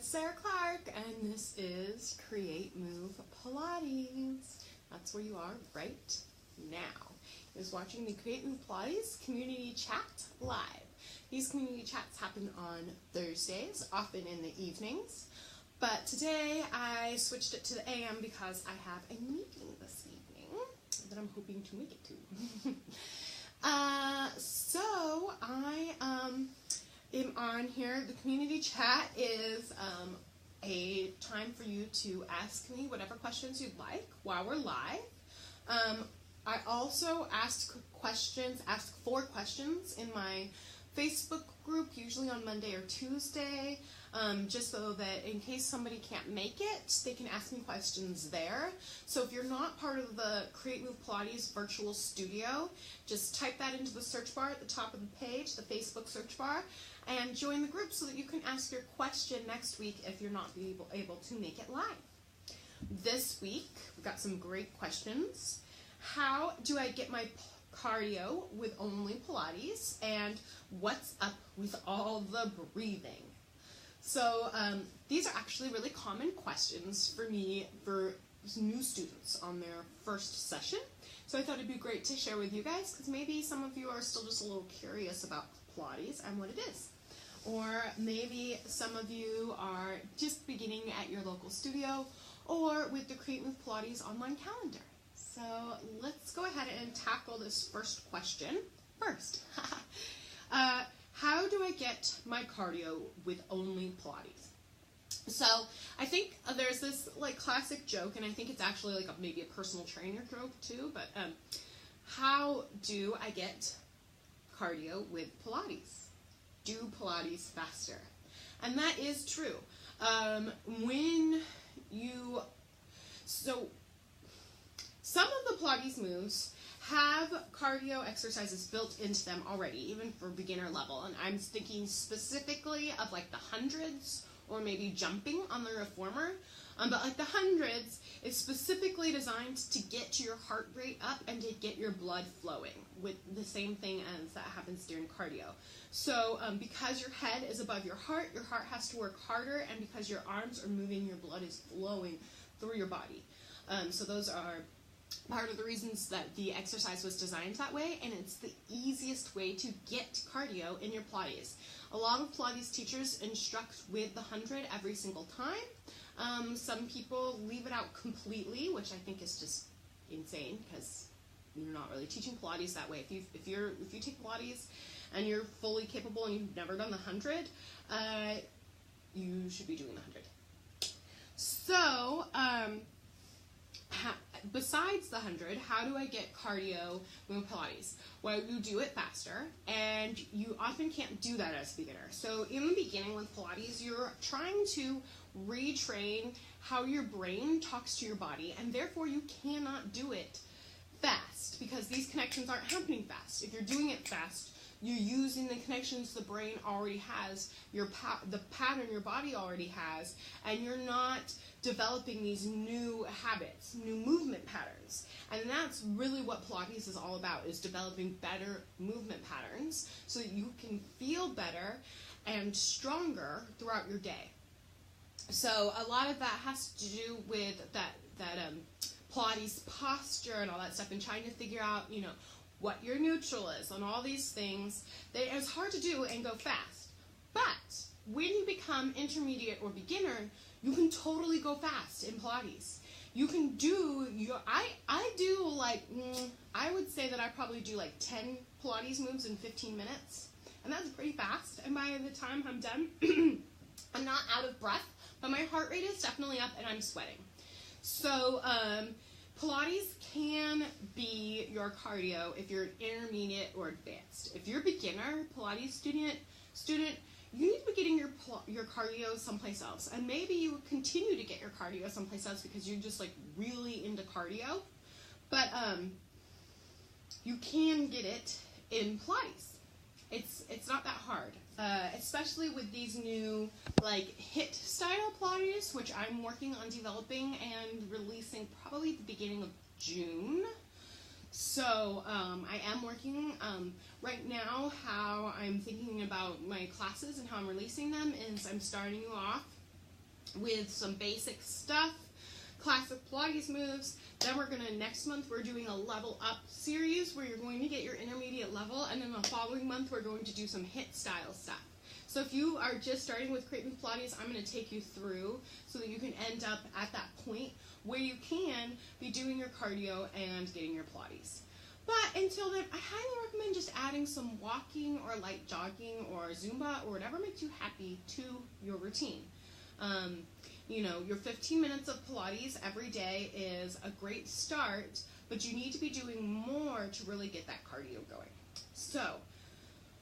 it's Sarah Clark, and this is Create Move Pilates. That's where you are right now. You're watching the Create Move Pilates community chat live. These community chats happen on Thursdays, often in the evenings. But today I switched it to the AM because I have a meeting this evening that I'm hoping to make it to. So I am on here. The community chat is a time for you to ask me whatever questions you'd like while we're live. I also ask four questions in my Facebook group, usually on Monday or Tuesday, just so that in case somebody can't make it, they can ask me questions there. So if you're not part of the Create Move Pilates virtual studio, just type that into the search bar at the top of the page, the Facebook search bar, and join the group so that you can ask your question next week if you're not able to make it live. This week, we've got some great questions. How do I get my cardio with only Pilates, and what's up with all the breathing? So these are actually really common questions for me for new students on their first session. So I thought it'd be great to share with you guys because maybe some of you are still just a little curious about Pilates and what it is. Or maybe some of you are just beginning at your local studio or with the Create Move Pilates online calendar. So let's go ahead and tackle this first question first. How do I get my cardio with only Pilates? So I think there's this like classic joke, and I think it's actually like maybe a personal trainer joke too, but how do I get cardio with Pilates? Do Pilates faster. And that is true. Some of the Pilates moves have cardio exercises built into them already, even for beginner level. And I'm thinking specifically of like the hundreds or maybe jumping on the reformer. But like the hundreds is specifically designed to get your heart rate up and to get your blood flowing with the same thing as that happens during cardio. So because your head is above your heart has to work harder, and because your arms are moving, your blood is flowing through your body. So those are part of the reasons that the exercise was designed that way, and it's the easiest way to get cardio in your Pilates. A lot of Pilates teachers instruct with the 100 every single time. Some people leave it out completely, which I think is just insane because you're not really teaching Pilates that way. If you take Pilates and you're fully capable and you've never done the 100, you should be doing the 100. So, besides the 100, how do I get cardio with Pilates? Well, you do it faster, and you often can't do that as a beginner. So in the beginning with Pilates, you're trying to retrain how your brain talks to your body, and therefore you cannot do it fast because these connections aren't happening fast. If you're doing it fast, you're using the connections the brain already has, the pattern your body already has, and you're not developing these new habits, new movement patterns. And that's really what Pilates is all about, is developing better movement patterns so that you can feel better and stronger throughout your day. So a lot of that has to do with that Pilates posture and all that stuff, and trying to figure out, what your neutral is and all these things. It's hard to do and go fast. But when you become intermediate or beginner, you can totally go fast in Pilates. You can do I would say that I probably do like 10 Pilates moves in 15 minutes. And that's pretty fast. And by the time I'm done, I'm not out of breath, but my heart rate is definitely up and I'm sweating. So Pilates can be your cardio if you're intermediate or advanced. If you're a beginner Pilates student, you need to be getting your cardio someplace else. And maybe you would continue to get your cardio someplace else because you're just like really into cardio. But you can get it in Pilates. It's not that hard. Especially with these new like HIIT style Pilates, which I'm working on developing and releasing probably at the beginning of June. So I am working right now. How I'm thinking about my classes and how I'm releasing them is I'm starting off with some basic stuff, classic Pilates moves. Then we're going to, next month, we're doing a level up series where you're going to get your intermediate level, and then the following month we're going to do some HIIT style stuff. So if you are just starting with Creighton Pilates, I'm going to take you through so that you can end up at that point where you can be doing your cardio and getting your Pilates. But until then, I highly recommend just adding some walking or light jogging or Zumba or whatever makes you happy to your routine. You know, your 15 minutes of Pilates every day is a great start, but you need to be doing more to really get that cardio going. So,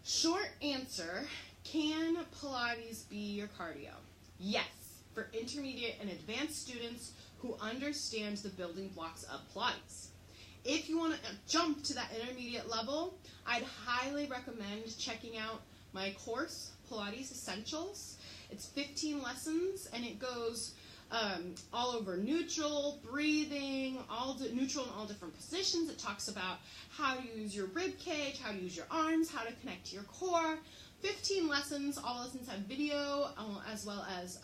short answer, can Pilates be your cardio? Yes, for intermediate and advanced students who understand the building blocks of Pilates. If you want to jump to that intermediate level, I'd highly recommend checking out my course, Pilates Essentials. It's 15 lessons, and it goes all over neutral, breathing, neutral in all different positions. It talks about how to use your rib cage, how to use your arms, how to connect to your core. 15 lessons. All lessons have video, as well as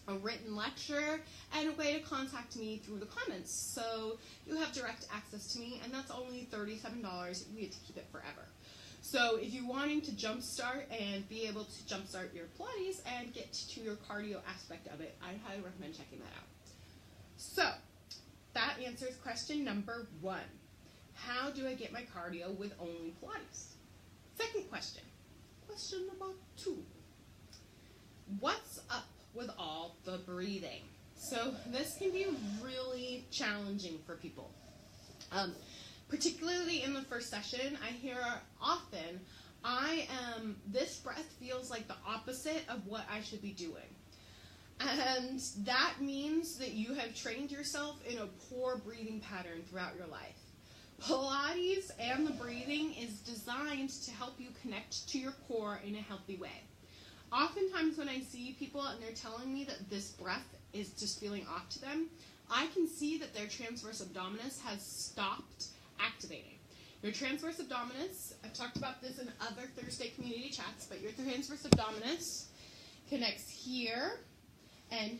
a written lecture, and a way to contact me through the comments. So you have direct access to me, and that's only $37. You get to keep it forever. So if you're wanting to jumpstart and be able to jumpstart your Pilates and get to your cardio aspect of it, I highly recommend checking that out. So that answers question number 1. How do I get my cardio with only Pilates? Second question. Question number 2. What's up with all the breathing? So this can be really challenging for people. Particularly in the first session, I hear often, this breath feels like the opposite of what I should be doing. And that means that you have trained yourself in a poor breathing pattern throughout your life. Pilates and the breathing is designed to help you connect to your core in a healthy way. Oftentimes when I see people and they're telling me that this breath is just feeling off to them, I can see that their transverse abdominis has stopped activating. Your transverse abdominis, I've talked about this in other Thursday community chats, but your transverse abdominis connects here and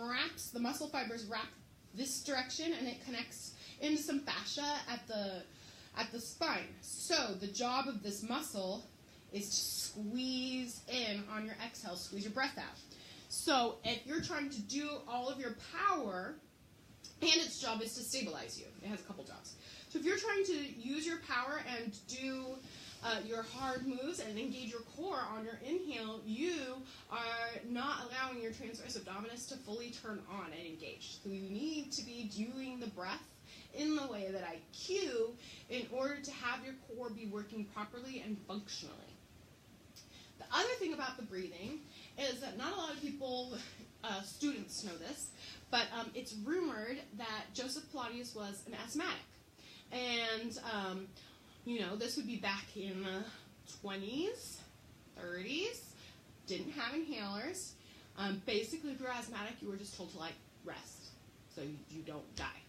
wraps, the muscle fibers wrap this direction, and it connects into some fascia at the spine. So the job of this muscle is to squeeze in on your exhale, squeeze your breath out. So if you're trying to do all of your power, and its job is to stabilize you. It has a couple jobs. So if you're trying to use your power and do your hard moves and engage your core on your inhale, you are not allowing your transverse abdominis to fully turn on and engage. So you need to be doing the breath in the way that I cue in order to have your core be working properly and functionally. The other thing about the breathing is that not a lot of people, students know this, but it's rumored that Joseph Claudius was an asthmatic. And, this would be back in the 20s, 30s, didn't have inhalers. Basically, if you're asthmatic, you were just told to, rest, so you don't die.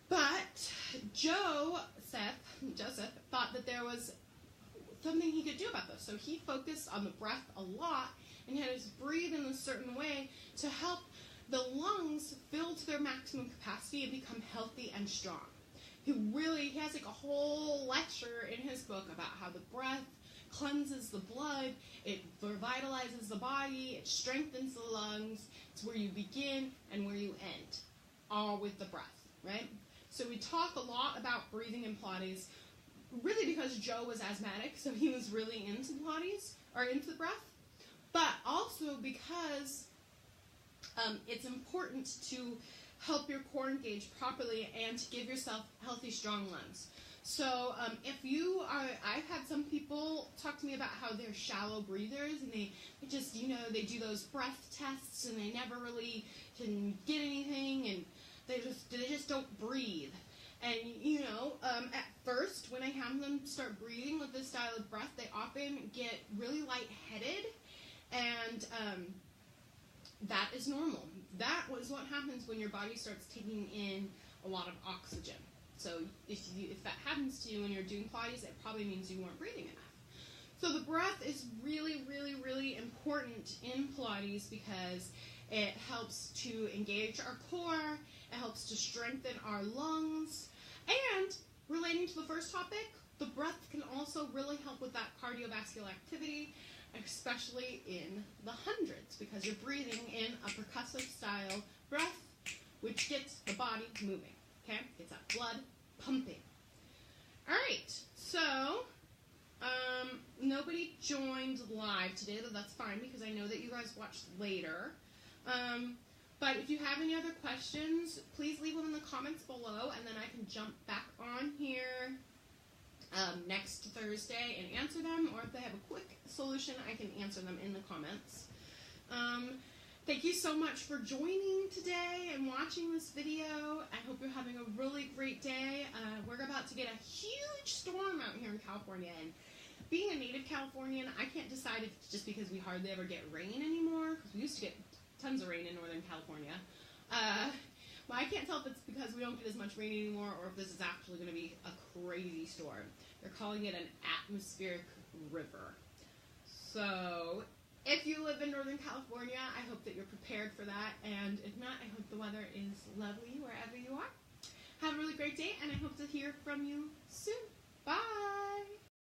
But Joseph thought that there was something he could do about this. So he focused on the breath a lot and had us breathe in a certain way to help the lungs fill to their maximum capacity and become healthy and strong. He has a whole lecture in his book about how the breath cleanses the blood, it revitalizes the body, it strengthens the lungs. It's where you begin and where you end, all with the breath, right? So we talk a lot about breathing in Pilates, really because Joe was asthmatic, so he was really into Pilates, or into the breath, but also because it's important to help your core engage properly and to give yourself healthy, strong lungs. So if you are, I've had some people talk to me about how they're shallow breathers, and they just, they do those breath tests and they never really can get anything, and they just don't breathe. And, at first, when I have them start breathing with this style of breath, they often get really lightheaded, and that is normal. That is what happens when your body starts taking in a lot of oxygen. So if that happens to you when you're doing Pilates, it probably means you weren't breathing enough. So the breath is really, really, really important in Pilates because it helps to engage our core, it helps to strengthen our lungs, and relating to the first topic, the breath can also really help with that cardiovascular activity, especially in the hundreds, because you're breathing in a percussive style breath, which gets the body moving, okay? It's that blood pumping. All right, so nobody joined live today, though that's fine because I know that you guys watched later. But if you have any other questions, please leave them in the comments below, and then I can jump back on here next Thursday and answer them, or if they have a quick solution, I can answer them in the comments. Thank you so much for joining today and watching this video. I hope you're having a really great day. We're about to get a huge storm out here in California, and being a native Californian, I can't decide if it's just because we hardly ever get rain anymore, because we used to get tons of rain in Northern California. But I can't tell if it's because we don't get as much rain anymore or if this is actually going to be a crazy storm. They're calling it an atmospheric river. So if you live in Northern California, I hope that you're prepared for that. And if not, I hope the weather is lovely wherever you are. Have a really great day, and I hope to hear from you soon. Bye!